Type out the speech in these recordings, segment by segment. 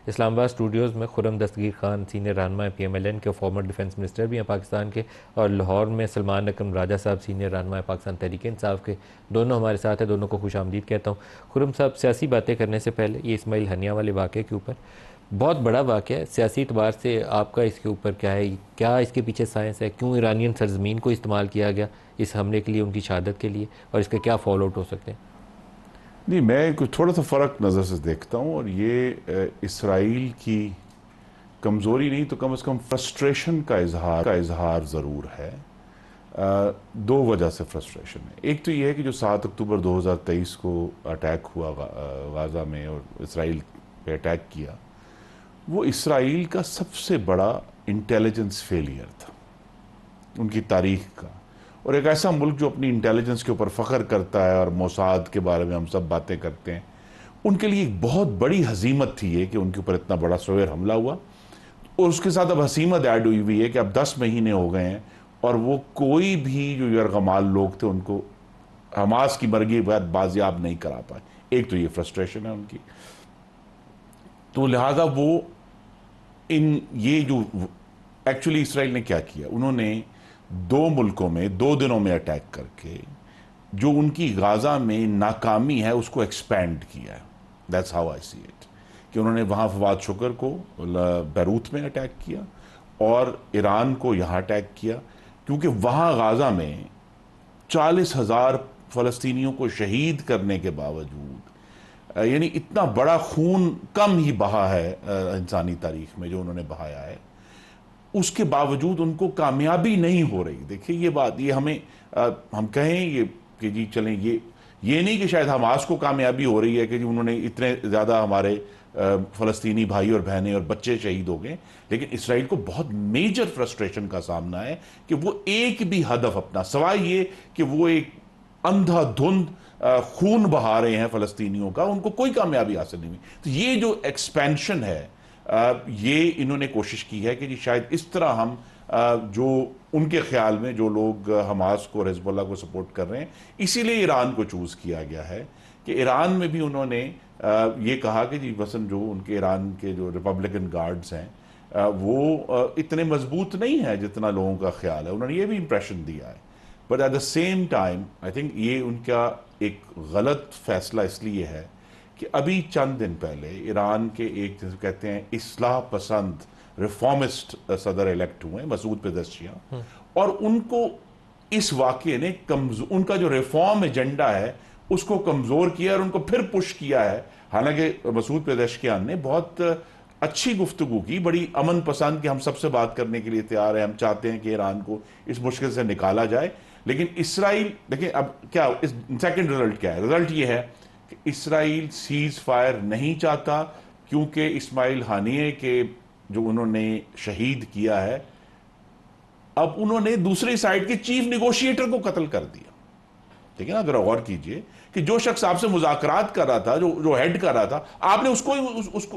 Islamabad Studios में खुर्रम दस्तगीर Khan, senior रहनुमा PMLN के, फॉर्मर डिफेंस मिनिस्टर भी हैं पाकिस्तान के, और लाहौर में सलमान अकरम राजा साहब, सीनियर रहनुमा पाकिस्तान तहरीक इंसाफ के, दोनों हमारे साथ हैं। दोनों को खुश आमदीद कहता हूँ। खुर्रम साहब, सियासी बातें करने से पहले ये इस्माइल हनिया वाले वाक़े के ऊपर, बहुत बड़ा वाक़या है सियासी एतबार से, आपका इसके ऊपर क्या है? क्या इसके पीछे साइंस है? क्यों ईरानियन सरजमीन को इस्तेमाल किया गया इस हमले के लिए, उनकी शहादत के लिए, और इसके क्या फॉल आउट हो सकते हैं? नहीं, मैं कुछ थोड़ा सा फ़र्क नज़र से देखता हूँ, और ये इसराइल की कमज़ोरी नहीं तो कम से कम फ्रस्ट्रेशन का इजहार ज़रूर है। दो वजह से फ्रस्ट्रेशन है। एक तो ये है कि जो 7 अक्टूबर 2023 को अटैक हुआ गाज़ा में और इसराइल पे अटैक किया, वो इसराइल का सबसे बड़ा इंटेलिजेंस फेलियर था उनकी तारीख का। और एक ऐसा मुल्क जो अपनी इंटेलिजेंस के ऊपर फ़ख्र करता है, और मोसाद के बारे में हम सब बातें करते हैं, उनके लिए एक बहुत बड़ी हजीमत थी ये कि उनके ऊपर इतना बड़ा सवेर हमला हुआ। और उसके साथ अब हसीमत ऐड हुई हुई है कि अब 10 महीने हो गए हैं और वो कोई भी जो यरगमाल लोग थे उनको हमास की मर्गी के बाद बाजियाब नहीं करा पाए। एक तो ये फ्रस्ट्रेशन है उनकी, तो लिहाजा वो ये जो एक्चुअली इसराइल ने क्या किया, उन्होंने 2 मुल्कों में 2 दिनों में अटैक करके जो उनकी गाज़ा में नाकामी है उसको एक्सपैंड किया है। That's how I see it, कि उन्होंने वहाँ फवाद शुक्र को बैरूत में अटैक किया और ईरान को यहाँ अटैक किया, क्योंकि वहाँ गाज़ा में 40,000 फ़लस्तीनियों को शहीद करने के बावजूद, यानी इतना बड़ा खून कम ही बहा है इंसानी तारीख में जो उन्होंने बहाया है, उसके बावजूद उनको कामयाबी नहीं हो रही। देखिए ये बात, ये हमें हम कहें ये कि जी चलें, ये नहीं कि शायद हमास को कामयाबी हो रही है कि जी उन्होंने इतने ज़्यादा हमारे फ़लस्तीनी भाई और बहनें और बच्चे शहीद हो गए, लेकिन इसराइल को बहुत मेजर फ्रस्ट्रेशन का सामना है कि वो एक भी हदफ अपना, सवाए ये कि वो एक अंधाधुंध खून बहा रहे हैं फ़लस्तीनियों का, उनको कोई कामयाबी हासिल नहीं हुई। तो ये जो एक्सपेंशन है, ये इन्होंने कोशिश की है कि जी शायद इस तरह हम जो उनके ख्याल में जो लोग हमास को और हिजबुल्लाह को सपोर्ट कर रहे हैं, इसीलिए ईरान को चूज़ किया गया है कि ईरान में भी उन्होंने ये कहा कि जी वसन जो उनके ईरान के जो रिपब्लिकन गार्ड्स हैं वो इतने मजबूत नहीं है जितना लोगों का ख्याल है। उन्होंने ये भी इंप्रेशन दिया है, but at the same time I think ये उनका एक गलत फैसला इसलिए है कि अभी चंद दिन पहले ईरान के एक जैसे कहते हैं इस्लाह पसंद रिफॉर्मिस्ट सदर इलेक्ट हुए मसूद पेज़ेश्कियान, और उनको इस वाक़े ने उनका जो रिफॉर्म एजेंडा है उसको कमज़ोर किया और उनको फिर पुश किया है। हालांकि मसूद पेज़ेश्कियान ने बहुत अच्छी गुफ्तगू की, बड़ी अमन पसंद, कि हम सबसे बात करने के लिए तैयार है, हम चाहते हैं कि ईरान को इस मुश्किल से निकाला जाए। लेकिन इसराइल, देखिए अब क्या इस सेकेंड रिजल्ट क्या है, रिजल्ट ये है कि इसराइल सीज फायर नहीं चाहता, क्योंकि इस्माइल हानिये के जो उन्होंने शहीद किया है, अब उन्होंने दूसरी साइड के चीफ निगोशिएटर को कत्ल कर दिया। ठीक है ना, अगर गौर कीजिए कि जो शख्स आपसे मुज़ाकरात कर रहा था, जो हेड कर रहा था, आपने उसको ही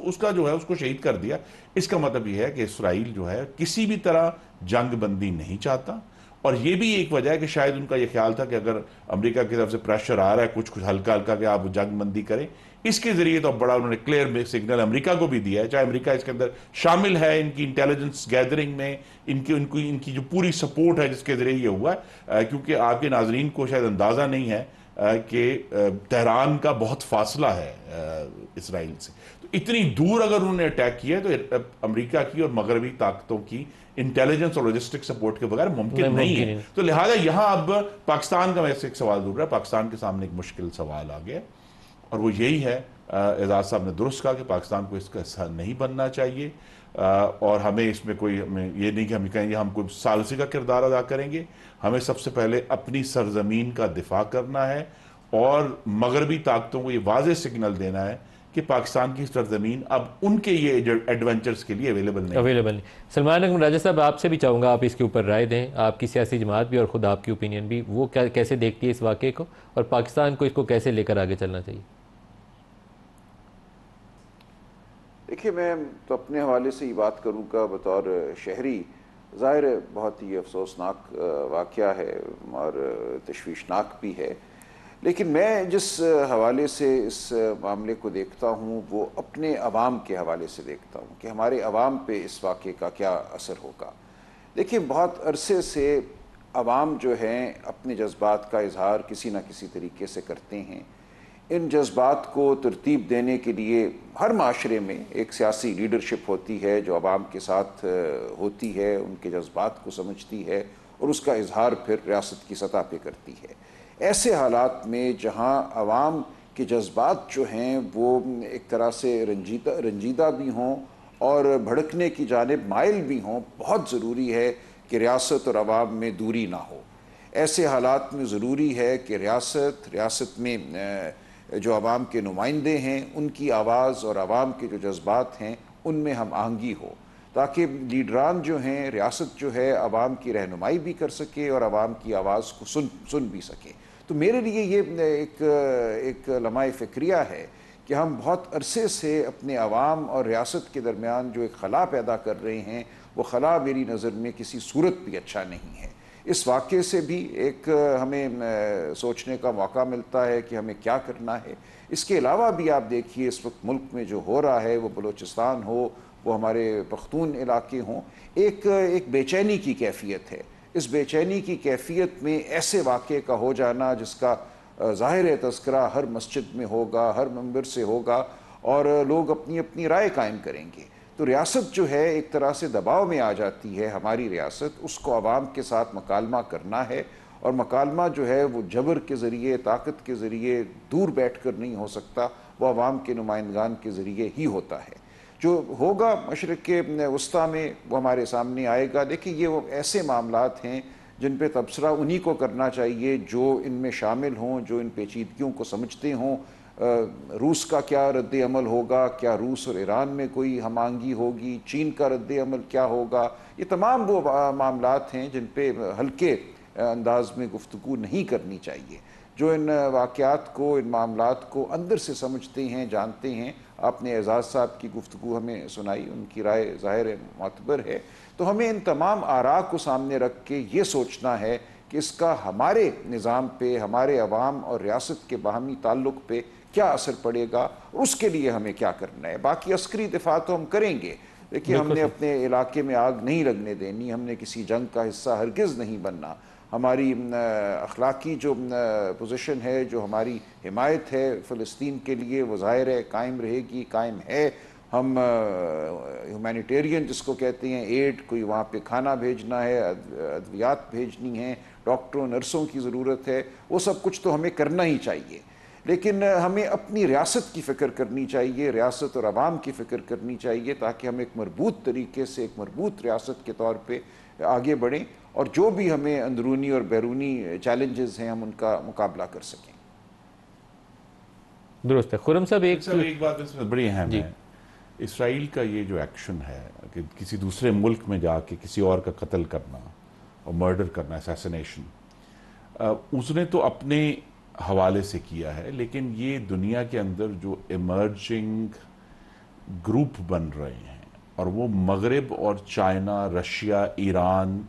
उसका जो है उसको शहीद कर दिया। इसका मतलब यह है कि इसराइल जो है किसी भी तरह जंग बंदी नहीं चाहता, और यह भी एक वजह है कि शायद उनका यह ख्याल था कि अगर अमेरिका की तरफ से प्रेशर आ रहा है कुछ कुछ हल्का हल्का कि आप जंग बंदी करें, इसके जरिए तो बड़ा उन्होंने क्लियर सिग्नल अमेरिका को भी दिया है, चाहे अमेरिका इसके अंदर शामिल है, इनकी इंटेलिजेंस गैदरिंग में इनकी जो पूरी सपोर्ट है जिसके जरिए ये हुआ है। क्योंकि आपके नाजरीन को शायद अंदाज़ा नहीं है कि तेहरान का बहुत फासला है इसराइल से, तो इतनी दूर अगर उन्होंने अटैक किया है तो अमेरिका की और मगरबी ताकतों की इंटेलिजेंस और लॉजिस्टिक सपोर्ट के बगैर मुमकिन नहीं है। तो लिहाजा यहां अब पाकिस्तान का वैसे एक सवाल दूर रहा है, पाकिस्तान के सामने एक मुश्किल सवाल आ गया, और वो यही है, एजाज साहब ने दुरुस्त कहा कि पाकिस्तान को इसका हिस्सा नहीं बनना चाहिए, और हमें इसमें कोई, हमें ये नहीं कि हम कहेंगे हम कोई सालसी का किरदार अदा करेंगे। हमें सबसे पहले अपनी सरजमीन का दिफा करना है और मगरबी ताकतों को ये वाज़ेह सिग्नल देना है कि पाकिस्तान की सरजमीन अब उनके ये एडवेंचर्स के लिए अवेलेबल नहीं। सलमान अकरम राजा साहब, आपसे भी चाहूँगा आप इसके ऊपर राय दें, आपकी सियासी जमात भी और ख़ुद आपकी ओपिनियन भी, वो कैसे देखती है इस वाक़े को, और पाकिस्तान को इसको कैसे लेकर आगे चलना चाहिए? देखिए, मैं तो अपने हवाले से ही बात करूँगा बतौर शहरी। ज़ाहिर है बहुत ही अफसोसनाक वाक़या है और तशवीशनाक भी है, लेकिन मैं जिस हवाले से इस मामले को देखता हूँ वो अपने अवाम के हवाले से देखता हूँ कि हमारे अवाम पे इस वाक़े का क्या असर होगा। देखिए, बहुत अरसे से अवाम जो हैं अपने जज्बात का इजहार किसी न किसी तरीके से करते हैं। इन जज्बात को तरतीब देने के लिए हर माशरे में एक सियासी लीडरशिप होती है जो अवाम के साथ होती है, उनके जज्बात को समझती है और उसका इजहार फिर रियासत की सतह पे करती है। ऐसे हालात में जहाँ अवाम के जज्बात जो हैं वो एक तरह से रंजीदा भी हों और भड़कने की जानिब माइल भी हों, बहुत ज़रूरी है कि रियासत और अवाम में दूरी ना हो। ऐसे हालात में ज़रूरी है कि रियासत में जो अवाम के नुमाइंदे हैं उनकी आवाज़ और अवाम के जो जज्बात हैं उनमें हम आहंगी हो, ताकि लीडरान जो हैं, रियासत जो है, अवाम की रहनुमाई भी कर सके और अवाम की आवाज़ को सुन भी सके। तो मेरे लिए ये एक लम्हा फ़िक्रिया है कि हम बहुत अरसे से अपने अवाम और रियासत के दरमियान जो एक खला पैदा कर रहे हैं, वो खला मेरी नज़र में किसी सूरत भी अच्छा नहीं है। इस वाक़े से भी एक हमें सोचने का मौका मिलता है कि हमें क्या करना है। इसके अलावा भी आप देखिए, इस वक्त मुल्क में जो हो रहा है, वो बलूचिस्तान हो, वो हमारे पख्तून इलाके हों, एक बेचैनी की कैफियत है। इस बेचैनी की कैफियत में ऐसे वाक़े का हो जाना जिसका ज़ाहिर तज़किरा हर मस्जिद में होगा, हर मंबर से होगा और लोग अपनी अपनी राय कायम करेंगे, तो रियासत जो है एक तरह से दबाव में आ जाती है। हमारी रियासत, उसको आवाम के साथ मकालमा करना है और मकालमा जो है वो जबर के ज़रिए, ताकत के ज़रिए दूर बैठ कर नहीं हो सकता, वो आवाम के नुमाइंदगान के ज़रिए ही होता है। जो होगा मशरिक़ के वस्ता में वो हमारे सामने आएगा। देखिए, ये वो ऐसे मामलात हैं जिन पे तबसरा उन्हीं को करना चाहिए जो इनमें शामिल हों, जो इन पेचीदगियों को समझते हों। रूस का क्या रद्द अमल होगा, क्या रूस और ईरान में कोई हमांगी होगी, चीन का रद्द अमल क्या होगा, ये तमाम वो मामलात हैं जिन पे हल्के अंदाज में गुफ्तगू नहीं करनी चाहिए। जो इन वाक़यात को, इन मामलात को अंदर से समझते हैं, जानते हैं। आपने एजाज़ साहब की गुफ्तगू हमें सुनाई, उनकी राय ज़ाहिर मोतबर है। तो हमें इन तमाम आरा को सामने रख के ये सोचना है कि इसका हमारे निज़ाम पे, हमारे अवाम और रियासत के बाहमी ताल्लुक़ पे क्या असर पड़ेगा और उसके लिए हमें क्या करना है। बाकी अस्करी दिफा तो हम करेंगे। देखिए, हमने अपने इलाके में आग नहीं लगने देनी, हमने किसी जंग का हिस्सा हरगिज़ नहीं बनना। हमारी अखलाकी जो पोजीशन है, जो हमारी हिमायत है फ़लस्तीन के लिए, वो ज़ाहिर है कायम रहेगी, कायम है। हम ह्यूमैनिटेरियन जिसको कहते हैं, एड, कोई वहाँ पे खाना भेजना है, अद्वियात भेजनी है, डॉक्टरों नर्सों की ज़रूरत है, वो सब कुछ तो हमें करना ही चाहिए। लेकिन हमें अपनी रियासत की फ़िक्र करनी चाहिए, रियासत और अवाम की फ़िक्र करनी चाहिए, ताकि हम एक मरबूत तरीके से, एक मरबूत रियासत के तौर पे आगे बढ़ें और जो भी हमें अंदरूनी और बैरूनी चैलेंजेस हैं हम उनका मुकाबला कर सकें। दुरुस्त है। खुर्रम साहब, एक बात इसमें बड़ी अहम है। इसराइल का ये जो एक्शन है कि किसी दूसरे मुल्क में जाके किसी और का कत्ल करना और मर्डर करना, असैसिनेशन, उसने तो अपने हवाले से किया है, लेकिन ये दुनिया के अंदर जो इमर्जिंग ग्रुप बन रहे हैं और वो मगरिब और चाइना, रशिया, ईरान,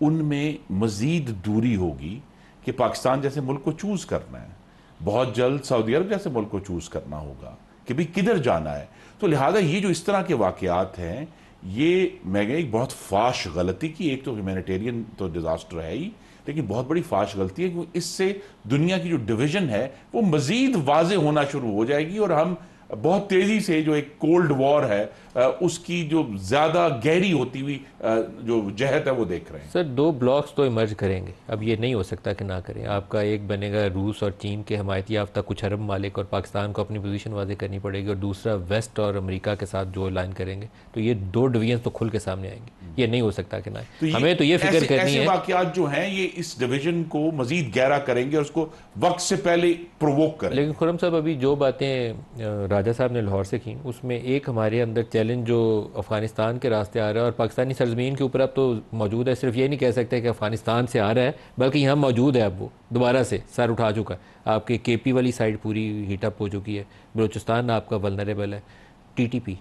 उनमें मज़ीद दूरी होगी कि पाकिस्तान जैसे मुल्क को चूज़ करना है। बहुत जल्द सऊदी अरब जैसे मुल्क को चूज़ करना होगा कि भाई किधर जाना है। तो लिहाजा ये जो इस तरह के वाक़यात हैं, ये मैं एक बहुत फाश गलती की, एक तो ह्यूमैनिटेरियन तो डिज़ास्टर है ही, लेकिन बहुत बड़ी फाश गलती है क्योंकि इससे दुनिया की जो डिवीज़न है वो मज़ीद वाज़े होना शुरू हो जाएगी और हम बहुत तेज़ी से जो एक कोल्ड वॉर है उसकी जो ज़्यादा गहरी होती हुई जो जहत है वो देख रहे हैं। सर, दो ब्लॉक्स तो इमर्ज करेंगे, अब ये नहीं हो सकता कि ना करें। आपका एक बनेगा रूस और चीन के हमायती याफ्ता कुछ अरब मालिक, और पाकिस्तान को अपनी पोजीशन वाज़े करनी पड़ेगी, और दूसरा वेस्ट और अमेरिका के साथ जो लाइन करेंगे, तो ये दो डिवीजन तो खुल के सामने आएंगे। ये नहीं हो सकता कि ना। तो हमें तो ये फिक्र करनी है, वाक़यात जो हैं ये इस डिवीजन को मजीद गहरा करेंगे और उसको वक्त से पहले प्रोवोक करेंगे। लेकिन खुर्रम साहब, अभी जो बातें राजा साहब ने लाहौर से की, उसमें एक हमारे अंदर चैलेंज जो अफ़गानिस्तान के रास्ते आ रहा है और पाकिस्तानी सरजमीन के ऊपर अब तो मौजूद है। सिर्फ ये नहीं कह सकते कि अफ़गानिस्तान से आ रहा है, बल्कि यहाँ मौजूद है। अब वो दोबारा से सर उठा चुका है। आपके केपी वाली साइड पूरी हीटअप हो चुकी है। बलूचिस्तान आपका वल्नरेबल है। TTP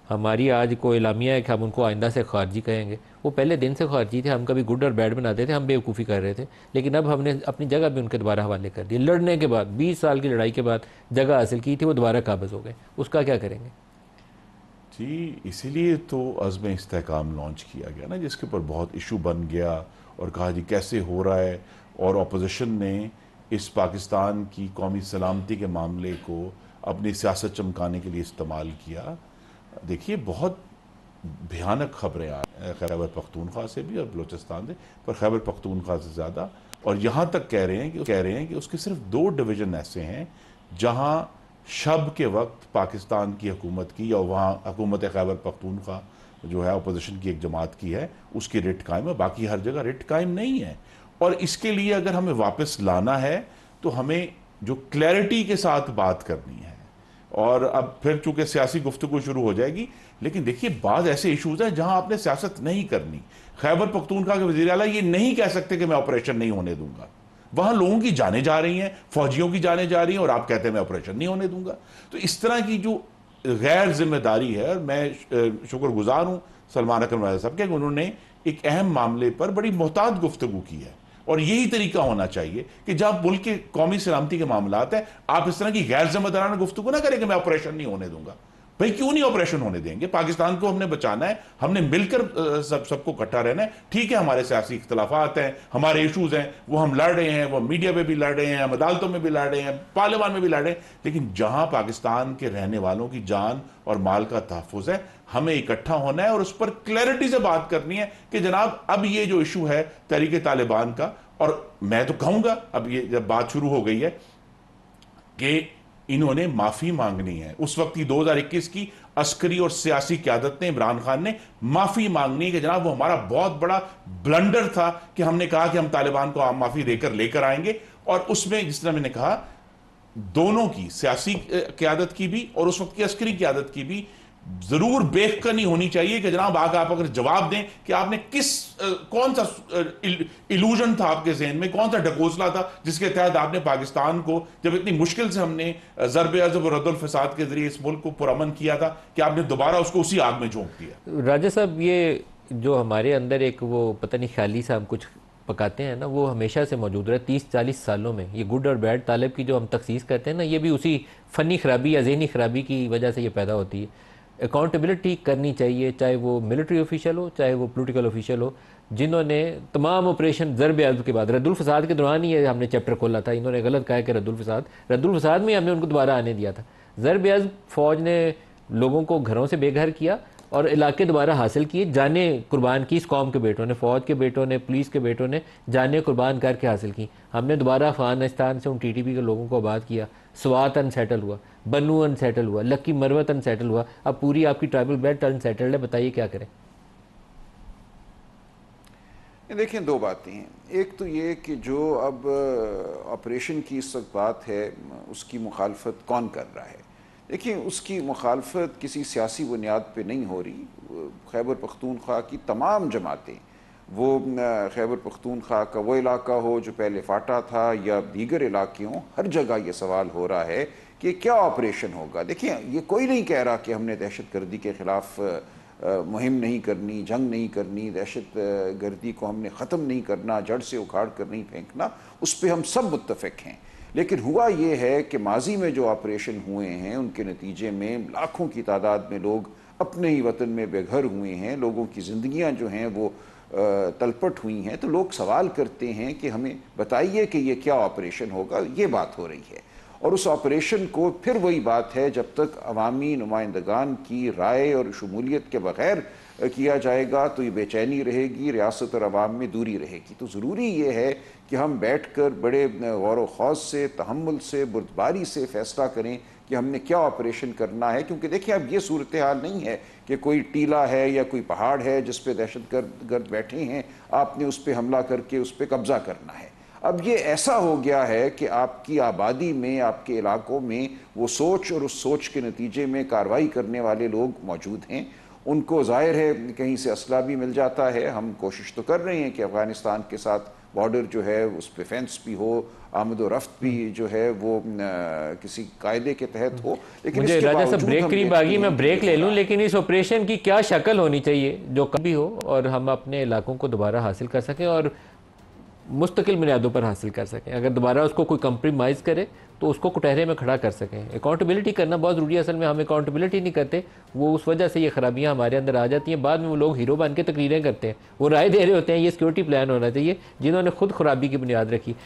हमारी आज को एलामिया है कि हम उनको आइंदा से खारजी कहेंगे। वो पहले दिन से खारजी थे, हम कभी गुड और बैड बनाते थे, हम बेवकूफ़ी कर रहे थे, लेकिन अब हमने अपनी जगह भी उनके दोबारा हवाले कर दी। लड़ने के बाद 20 साल की लड़ाई के बाद जगह हासिल की थी, वो दोबारा काबज़ हो गए, उसका क्या करेंगे? जी, इसीलिए तो अज़्म इस्तेहकाम लॉन्च किया गया ना, जिसके ऊपर बहुत इशू बन गया और कहा जी कैसे हो रहा है, और अपोजिशन ने इस पाकिस्तान की कौमी सलामती के मामले को अपनी सियासत चमकाने के लिए इस्तेमाल किया। देखिए, बहुत भयानक खबरें आ खैबर पख्तूनख्वा से भी और बलूचिस्तान से, पर खैबर पख्तूनख्वा से ज़्यादा, और यहाँ तक कह रहे हैं कि उसके सिर्फ 2 डिवीज़न ऐसे हैं जहाँ शब के वक्त पाकिस्तान की हुकूमत की, या वहाँ हुकूमत खैबर पख्तूनख्वा जो है अपोजिशन की एक जमात की है, उसकी रिट कायम है, बाकी हर जगह रिट कायम नहीं है। और इसके लिए अगर हमें वापस लाना है तो हमें जो क्लैरिटी के साथ बात करनी है, और अब फिर चूंकि सियासी गुफ्तगू शुरू हो जाएगी, लेकिन देखिए बाद ऐसे इशूज हैं जहां आपने सियासत नहीं करनी। खैबर पख्तूनख्वा के वज़ीर आला ये नहीं कह सकते कि मैं ऑपरेशन नहीं होने दूंगा, वहां लोगों की जानें जा रही हैं, फौजियों की जानें जा रही हैं, और आप कहते हैं मैं ऑपरेशन नहीं होने दूंगा। तो इस तरह की जो गैर जिम्मेदारी है, और मैं शुक्रगुजार हूं सलमान अकरम राजा साहब के, उन्होंने एक अहम मामले पर बड़ी मोहतात गुफ्तगू की है, और यही तरीका होना चाहिए कि जब मुल्क के कौमी सलामती के मामलात है, आप इस तरह की गैर जिम्मेदाराना गुफ्तगू ना करें कि मैं ऑपरेशन नहीं होने दूंगा। भाई क्यों नहीं ऑपरेशन होने देंगे? पाकिस्तान को हमने बचाना है, हमने मिलकर सबको इकट्ठा रहना है। ठीक है, हमारे सियासी इख्तलाफात हैं, हमारे इशूज हैं, वो हम लड़ रहे हैं, वो मीडिया पे भी लड़ रहे हैं, हम अदालतों में भी लड़ रहे हैं, पार्लियामान में भी लड़ रहे हैं, लेकिन जहां पाकिस्तान के रहने वालों की जान और माल का तहफ़्फ़ुज़ है, हमें इकट्ठा होना है और उस पर क्लैरिटी से बात करनी है कि जनाब अब ये जो इशू है तहरीक तालिबान का, और मैं तो कहूंगा अब ये जब बात शुरू हो गई है कि इन्होंने माफी मांगनी है। उस वक्त की 2021 की अस्करी और सियासी क्यादत ने, इमरान खान ने माफी मांगनी है कि जनाब वो हमारा बहुत बड़ा ब्लंडर था कि हमने कहा कि हम तालिबान को आम माफी देकर लेकर आएंगे, और उसमें जिस तरह मैंने कहा दोनों की, सियासी क्यादत की भी और उस वक्त की अस्करी क्यादत की भी, जरूर बेखनी होनी चाहिए कि जनाब आगे आप अगर जवाब दें कि आपने कौन सा इल्यूजन था आपके जहन में, कौन सा ढकोसला था जिसके तहत आपने पाकिस्तान को, जब इतनी मुश्किल से हमने ज़रब अज़ब और रद्दुल फसाद के जरिए इस मुल्क को पुरअमन किया था, कि आपने दोबारा उसको उसी आग में झोंक दिया। राजा साहब, ये जो हमारे अंदर एक वो पता नहीं ख्याली सा हम कुछ पकाते हैं ना, वो हमेशा से मौजूद रहा है 30-40 सालों में। ये गुड और बैड तालिब की जो हम तखसीस करते हैं ना, ये भी उसी फ़नी खराबी या जहनी खराबी की वजह से ये पैदा होती है। अकाउंटेबिलिटी करनी चाहिए, चाहे वो मिलिट्री ऑफिशियल हो, चाहे वो पॉलिटिकल ऑफिशियल हो, जिन्होंने तमाम ऑपरेशन ज़रब अज़ब के बाद, रद्दुल फसाद के दौरान ही ये हमने चैप्टर खोला था, इन्होंने गलत कहा कि रद्दुल फसाद में हमने उनको दोबारा आने दिया था। ज़रब अज़ब फ़ौज ने लोगों को घरों से बेघर किया और इलाके दोबारा हासिल किए, जाने कुर्बान की इस कौम के बेटों ने, फ़ौज के बेटों ने, पुलिस के बेटों ने जाने कुर्बान करके हासिल की। हमने दोबारा अफगानिस्तान से उन TTP के लोगों को आबाद किया, स्वात अनसेटल हुआ, बनू अनसेटल हुआ, लक्की मरवत अनसेटल हुआ, अब पूरी आपकी ट्राइबल बेल्ट अनसेटल्ड है। बताइए क्या करें? देखिए, 2 बातें हैं। एक तो ये कि जो अब ऑपरेशन की इस वक्त बात है, उसकी मुखालफत कौन कर रहा है? देखिए, उसकी मुखालफत किसी सियासी बुनियाद पे नहीं हो रही। खैबर पख्तूनख्वा की तमाम जमातें, वो खैबर पख्तूनख्वा का वो इलाका हो जो पहले फाटा था या दीगर इलाके हों, हर जगह ये सवाल हो रहा है कि क्या ऑपरेशन होगा। देखिए, ये कोई नहीं कह रहा कि हमने दहशत गर्दी के ख़िलाफ़ मुहिम नहीं करनी, जंग नहीं करनी, दहशत गर्दी को हमने ख़त्म नहीं करना, जड़ से उखाड़ कर नहीं फेंकना, उस पर हम सब मुत्तफ़िक हैं। लेकिन हुआ ये है कि माजी में जो ऑपरेशन हुए हैं उनके नतीजे में लाखों की तादाद में लोग अपने ही वतन में बेघर हुए हैं, लोगों की ज़िंदगियाँ जो हैं वो तलपट हुई हैं। तो लोग सवाल करते हैं कि हमें बताइए कि ये क्या ऑपरेशन होगा, ये बात हो रही है। और उस ऑपरेशन को फिर वही बात है, जब तक अवामी नुमाइंदगान की राय और शमूलियत के बग़ैर किया जाएगा तो ये बेचैनी रहेगी, रियासत और अवाम में दूरी रहेगी। तो ज़रूरी ये है कि हम बैठ कर बड़े गौर व खौज़ से, तहम्मुल से, बुर्दबारी से फ़ैसला करें कि हमने क्या ऑपरेशन करना है। क्योंकि देखिए, अब ये सूरत हाल नहीं है कि कोई टीला है या कोई पहाड़ है जिस पे दहशत गर्द बैठे हैं, आपने उस पर हमला करके उस पर कब्ज़ा करना है। अब ये ऐसा हो गया है कि आपकी आबादी में, आपके इलाकों में वो सोच और उस सोच के नतीजे में कार्रवाई करने वाले लोग मौजूद हैं। उनको ज़ाहिर है कहीं से असला भी मिल जाता है। हम कोशिश तो कर रहे हैं कि अफ़गानिस्तान के साथ बॉर्डर जो है उस पर फेंस भी हो, आमद व रफ्त भी जो है वो किसी कायदे के तहत हो। लेकिन मुझे इसके राजा साहब बावजूद ब्रेक हम करीब देखते आ गई, हैं मैं कि ब्रेक ये ले हो लूं, रहा है। लेकिन इस ऑपरेशन की क्या शक्ल होनी चाहिए जो कभी हो और हम अपने इलाकों को दोबारा हासिल कर सकें और मुस्तकिल बुनियादों पर हासिल कर सकें। अगर दोबारा उसको कोई कंप्रोमाइज़ करे तो उसको कुटहरे में खड़ा कर सकें। अकाउंटेबिलिटी करना बहुत ज़रूरी है। असल में हम अकाउंटेबिलिटी नहीं करते, वो उस वजह से ये खराबियाँ हमारे अंदर आ जाती हैं। बाद में वो लोग हीरो बन के तकरीरें करते हैं, वो राय दे रहे होते हैं ये सिक्योरिटी प्लान होना चाहिए, जिन्होंने खुद खराबी की बुनियाद रखी।